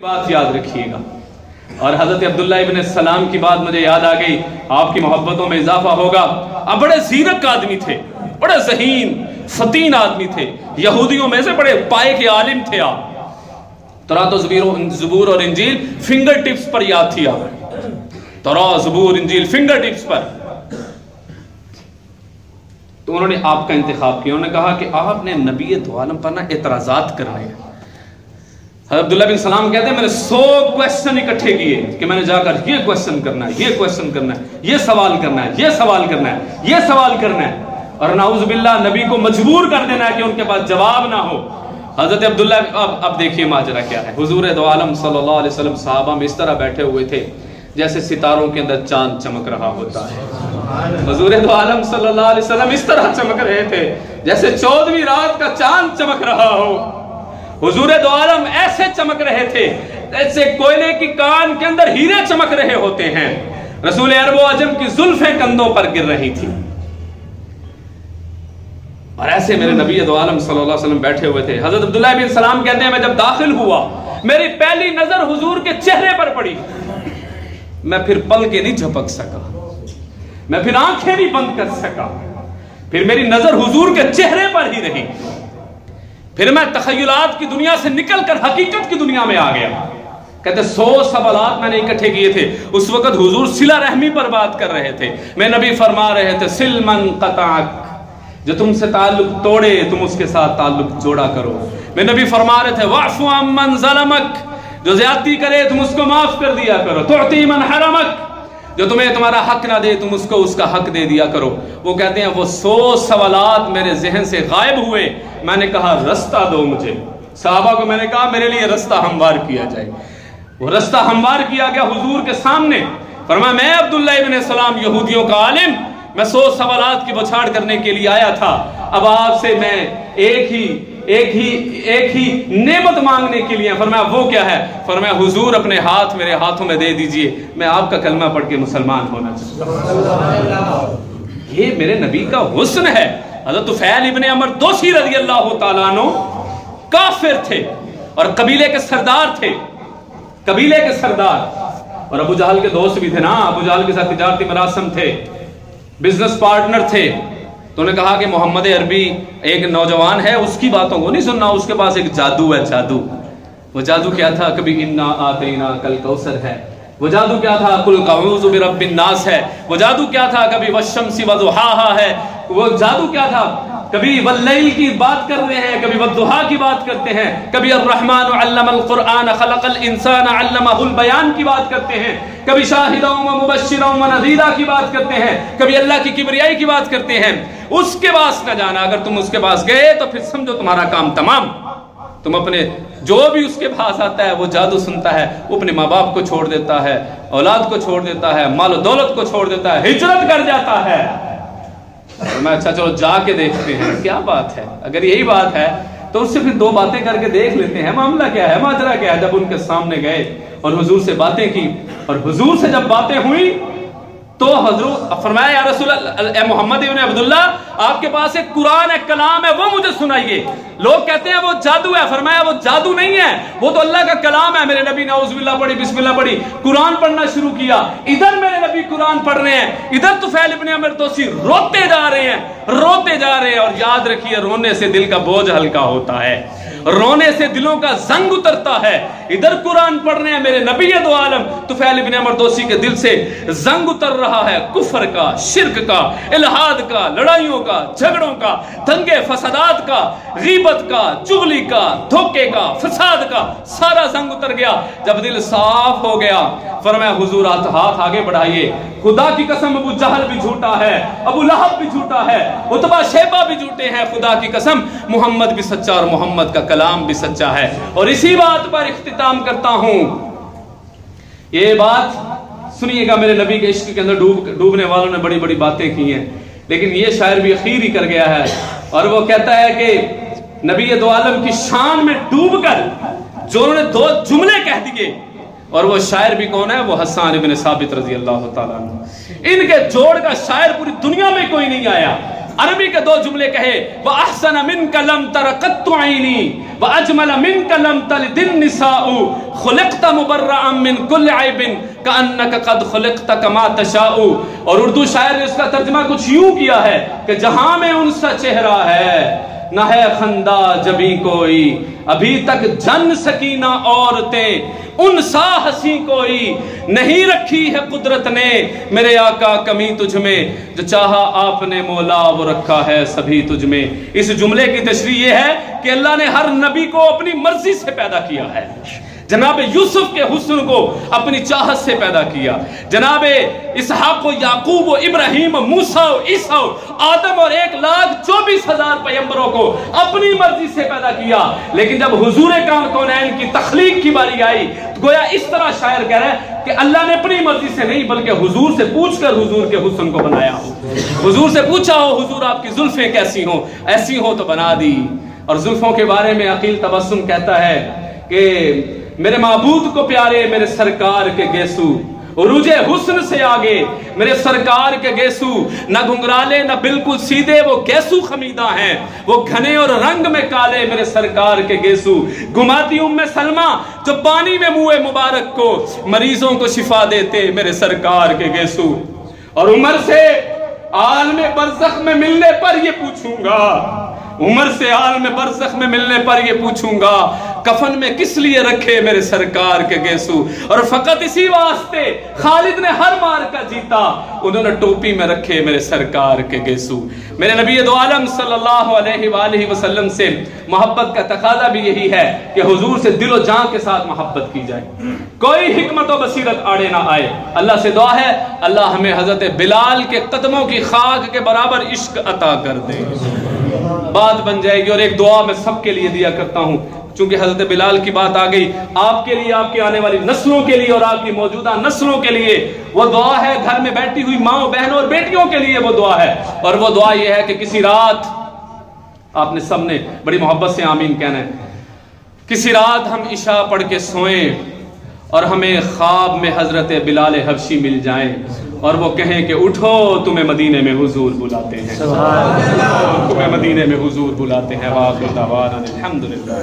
बात याद रखिएगा। और हजरत अब्दुल्ला इब्न सलाम की बात मुझे याद आ गई, आपकी मोहब्बतों में इजाफा होगा। अब बड़े ज़ीरक आदमी थे, बड़े ज़हीन फतीन आदमी थे, यहूदियों में से बड़े पाए के आलिम थे आप। तौरात ज़बूर और इंजील फिंगर टिप्स पर याद थी आप, तौरात ज़बूर इंजील फिंगर टिप्स पर। तो उन्होंने आपका इंतखाब किया, उन्होंने कहा कि आपने नबी दो आलम पर ना एतराज़ात करने हैं। अब्दुल्ला बिन सलाम कहते हैं मैंने 100 क्वेश्चन इकट्ठे किए कि मैंने जाकर ये क्वेश्चन करना है, ये क्वेश्चन करना है, ये सवाल करना है, ये सवाल करना है, ये सवाल करना है, और नाउज़ बिल्लाह नबी को मजबूर कर देना है कि उनके पास जवाब ना हो। हजरत अब्दुल्ला अब देखिए माजरा क्या है। हुजूर दो आलम सल्लल्लाहु अलैहि वसल्लम सहाबा में इस तरह बैठे हुए थे जैसे सितारों के अंदर चांद चमक रहा होता है। हुजूर दो आलम सल्लल्लाहु अलैहि वसल्लम इस तरह चमक रहे थे जैसे 14वीं रात का चांद चमक रहा हो। हुजूर दो आलम ऐसे चमक रहे थे जैसे कोयले की कान के अंदर हीरे चमक रहे होते हैं। रसूल अरब अजम की जुल्फें कंधों पर गिर रही थी, और ऐसे मेरे नबी दो आलम सल्लल्लाहु अलैहि वसल्लम बैठे हुए थे। हजरत अब्दुल्ला बिन सलाम कहते हैं मैं जब दाखिल हुआ मेरी पहली नजर हुजूर के चेहरे पर पड़ी, मैं फिर पल के नहीं झपक सका, मैं फिर आंखें नहीं बंद कर सका, फिर मेरी नजर हुजूर के चेहरे पर ही रही। फिर मैं तखय्युलात की दुनिया से निकलकर हकीकत की दुनिया में आ गया। कहते 100 सवालात मैंने इकट्ठे किए थे। उस वक्त हुजूर सिला रहमी पर बात कर रहे थे। मैं नबी फरमा रहे थे सिल मन क़ताअक, जो तुमसे ताल्लुक तोड़े तुम उसके साथ ताल्लुक जोड़ा करो। मैं नबी फरमा रहे थे वाफ़ु अम्मन ज़लमक, जो ज्यादती करे तुम उसको माफ कर दिया करो। तुअती मन हरमक, जो तुम्हें तुम्हारा हक ना दे तुम उसको उसका हक दे दिया करो। वो कहते हैं वो 100 सवालात मेरे जहन से गायब हुए। मैंने कहा रास्ता दो मुझे, सहाबा को मैंने कहा मेरे लिए रास्ता हमवार किया जाए। वो रास्ता हमवार किया गया हुजूर के सामने। फरमाया मैं अब्दुल्ला इब्न सलाम यहूदियों का आलिम, मैं 100 सवालात की बौछार करने के लिए आया था। अब आपसे मैं एक ही नेमत मांगने के लिए। फरमाया वो क्या है? फरमाया हुजूर अपने हाथ मेरे हाथों में दे दीजिए, मैं आपका कलमा पढ़ के मुसलमान होना चाहता हूं। ये मेरे नबी का हुस्न है। हज़रत तुफ़ैल इब्ने अमर दोसी रज़ियल्लाहु ताला अन्हु काफिर थे और कबीले के सरदार थे, कबीले के सरदार, और अबू जहल के दोस्त भी थे ना। अबू जहल के साथ तिजारती मरासम थे, बिजनेस पार्टनर थे। तो उन्होंने कहा कि मोहम्मद अरबी एक नौजवान है, उसकी बातों को नहीं सुनना, उसके पास एक जादू है। जादू, वो जादू क्या था? कभी इन्ना आतैना कल कौसर है, वो जादू क्या था? कुल अऊज़ु बिरब्बिन नास है, वो जादू क्या था? कभी वश्शम्सी वज़ुहाहा है, वो जादू क्या था? कभी वल्लैल की बात कर रहे हैं, कभी वद्दुहा की बात करते हैं, कभी अर्रहमान अल्लमल कुरआन खलक़ल इंसान अल्लमहुल बयान की बात करते हैं, कभी शाहिदा व मुबश्शिरा व नज़ीरा की बात करते हैं, कभी अल्लाह की किबरियाई की बात करते हैं। उसके पास न जाना, अगर तुम उसके पास गए तो फिर समझो तुम्हारा काम तमाम। तुम अपने जो भी उसके पास आता है वो जादू सुनता है, वो अपने माँ बाप को छोड़ देता है, औलाद को छोड़ देता है, माल दौलत को छोड़ देता है, हिजरत कर जाता है। और मैं अच्छा चलो जाके देखते हैं क्या बात है। अगर यही बात है तो उससे फिर 2 बातें करके देख लेते हैं मामला क्या है, माजरा क्या है। जब उनके सामने गए और हुजूर से बातें की, और हुजूर से जब बातें हुई तो हजरत फरमाया या रसूल अल्लाह मोहम्मद इब्न अब्दुल्ला आपके पास एक कुरान है, कलाम है, वो मुझे सुनाइए। लोग कहते हैं वो जादू है। फरमाया वो जादू नहीं है, वो तो अल्लाह का कलाम है। मेरे नबी ने औज़ुबिल्लाह पढ़ी, बिस्मिल्लाह पढ़ी, कुरान पढ़ना शुरू किया। इधर मेरे नबी कुरान पढ़ रहे हैं, इधर तुफ़ैल इब्न अमर दोसी रोते जा रहे हैं, रोते जा रहे हैं। और याद रखिए रोने से दिल का बोझ हल्का होता है, रोने से दिलों का जंग उतरता है। इधर कुरान पढ़ रहे हैं मेरे नबी दो आलम, तुफ़ैल इब्न अमर दोसी के दिल से जंग उतर रहा है, कुफ्र का, शिर्क का, इल्हाद का, लड़ाइयों का, झगड़ों का, दंगे फसादात का, गीबत का, चुगली का, धोखे का, फसाद का, सारा जंग उतर गया। जब दिल साफ हो गया फरमाया हुजूर हाथ आगे बढ़ाइए। खुदा की कसम अबू जहल भी झूठा है, अबू लहब भी झूठा है, उतबा शेबा भी झूठे हैं। खुदा की कसम मोहम्मद भी सच्चा और मोहम्मद का कलाम भी सच्चा है। और इसी बात पर इख्तिताम करता हूं। ये बात सुनिएगा, मेरे नबी के इश्क के अंदर डूबने वालों ने बड़ी बड़ी बातें की हैं, लेकिन ये शायर भी अखीर ही कर गया है। और वो कहता है कि नबी दो आलम की शान में डूबकर जो उन्होंने 2 जुमले कह दिए, और वो शायर भी कौन है? वो हसन इब्न साबित रज़ियल्लाहु ताला अन्हु। इनके जोड़ का शायर पूरी दुनिया में कोई नहीं आया। عربی کے 2 جملے کہے، وَأَحْسَنَ مِنْكَ لَمْ تَرَ قَطُّ عَيْنِي وَأَجْمَلَ مِنْكَ لَمْ تَلِدِ النِّسَاءُ خُلِقْتَ مُبَرَّأً مِنْ كُلِّ عَيْبٍ كَأَنَّكَ قَدْ خُلِقْتَ كَمَا تَشَاءُ۔ اور اردو شاعر نے اس کا ترجمہ کچھ یوں کیا ہے کہ جہاں میں ان سا چہرہ ہے نہ ہے خندہ جبھی کوئی، ابھی تک جن سکینہ عورتیں ان سا ہنسی کوئی، نہیں رکھی ہے قدرت نے میرے آقا کمی تجھ میں، جو چاہا آپ نے مولا وہ رکھا ہے سبھی تجھ میں۔ اس جملے کی تشریح یہ ہے کہ اللہ نے ہر نبی کو اپنی مرضی سے پیدا کیا ہے۔ جناب یوسف کے حسن کو اپنی چاہت سے پیدا کیا، جناب اسحاق و یعقوب و ابراہیم و موسیٰ و عیسیٰ و آدم اور 1,24,000 پیغمبروں کو اپنی مرضی سے پیدا کیا، لیکن جب حضور کونین کی تخلیق کی باری آئی تو گویا اس طرح شاعر کہہ رہا ہے کہ اللہ نے اپنی مرضی سے نہیں بلکہ حضور سے پوچھ کر حضور کے حسن کو بنایا ہو، حضور سے پوچھا ہو حضور آپ کی زلفیں کیسی ہوں، ایسی ہوں تو بنا دی۔ اور زلفوں کے بارے میں عقیل تبسم کہتا ہے کہ میرے معبود کو پیارے میرے سرکار کے گیسو، عروج حسن سے آگے میرے سرکار کے گیسو، نہ گھنگرالے نہ بالکل سیدھے وہ گیسو خمیدہ ہیں، وہ گھنے اور رنگ میں کالے میرے سرکار کے گیسو، گھماتی ام سلمہ جو پانی میں منہ مبارک کو، مریضوں کو شفا دیتے میرے سرکار کے گیسو۔ اور عمر سے عالم برزخ میں ملنے پر یہ پوچھوں گا، عمر سے عالم برزخ میں ملنے پر یہ پوچھوں گا، کفن میں کس لیے رکھے میرے سرکار کے گیسو۔ اور فقط اسی واسطے خالد نے ہر مار کا جیتا، انہوں نے ٹوپی میں رکھے میرے سرکار کے گیسو۔ میرے نبی دو عالم صلی اللہ علیہ وآلہ وسلم سے محبت کا تقاضا بھی یہی ہے کہ حضور سے دل و جان کے ساتھ محبت کی جائے، کوئی حکمت و بصیرت آڑے نہ آئے۔ اللہ سے دعا ہے اللہ ہمیں حضرت بلال کے قدموں کی خاک کے برابر عشق عطا کر دے۔ بات بن جائے گی۔ اور ایک دعا میں سب کے لیے دیا کرتا ہوں، چونکہ حضرت بلال کی بات آ گئی، آپ کے لیے، آپ کی آنے والی نسلوں کے لیے اور آپ کی موجودہ نسلوں کے لیے وہ دعا ہے، گھر میں بیٹھی ہوئی ماں بہنوں اور بیٹیوں کے لیے وہ دعا ہے، اور وہ دعا یہ ہے کہ کسی رات آپ نے سب نے بڑی محبت سے آمین کہنا ہے، کسی رات ہم عشاء پڑھ کے سوئیں اور ہمیں خواب میں حضرت بلال حبشی مل جائیں اور وہ کہیں کہ اٹھو تمہیں مدینے میں حضور بلاتے ہیں، تمہیں مدینے میں حضور بلاتے ہیں۔ وآخر دعوانا الحمدللہ۔